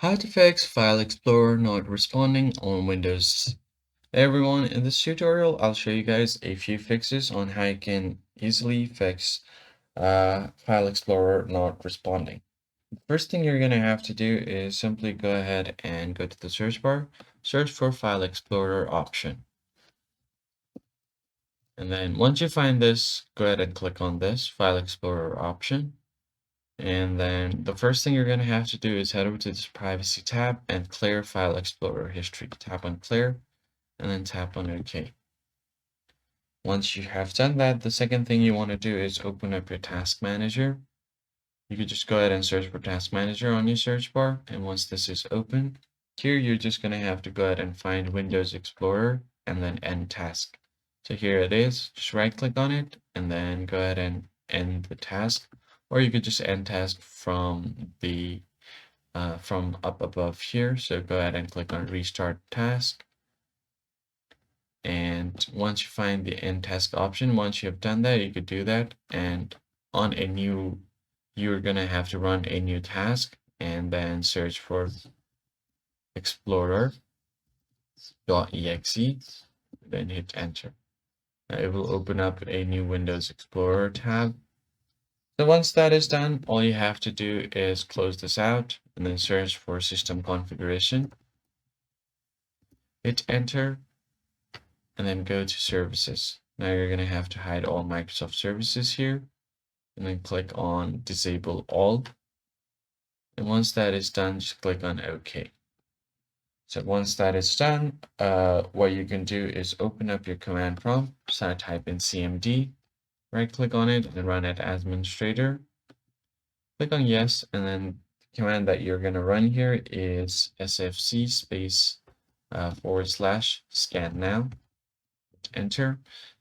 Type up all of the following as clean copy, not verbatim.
How to fix File Explorer not responding on Windows. Hey everyone, in this tutorial I'll show you guys a few fixes on how you can easily fix File Explorer not responding. The first thing you're going to have to do is simply go ahead and go to the search bar, search for File Explorer option. And then once you find this, go ahead and click on this File Explorer option. And then the first thing you're going to have to do is head over to this privacy tab and clear File Explorer history. Tap on clear and then tap on OK. Once you have done that, the second thing you want to do is open up your task manager. You could just go ahead and search for task manager on your search bar. And once this is open, here you're just going to have to go ahead and find Windows Explorer and then end task. So here it is, just right click on it and then go ahead and end the task. Or you could just end task from the from up above here. So go ahead and click on restart task. And once you find the end task option, once you have done that, you could do that. And on a new, you're gonna have to run a new task and then search for explorer.exe, then hit enter. Now it will open up a new Windows Explorer tab. So once that is done, all you have to do is close this out and then search for system configuration. Hit enter and then go to services. Now you're going to have to hide all Microsoft services here and then click on disable all. And once that is done, just click on OK. So once that is done, what you can do is open up your command prompt, so type in CMD, right click on it and run it as administrator. Click on yes, and then the command that you're going to run here is sfc space / scan now. Enter.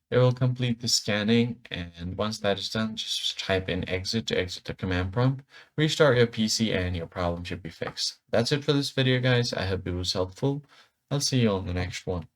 It will complete the scanning, and once that is done, just type in exit to exit the command prompt, restart your PC, and your problem should be fixed. That's it for this video, guys. I hope it was helpful. I'll see you on the next one.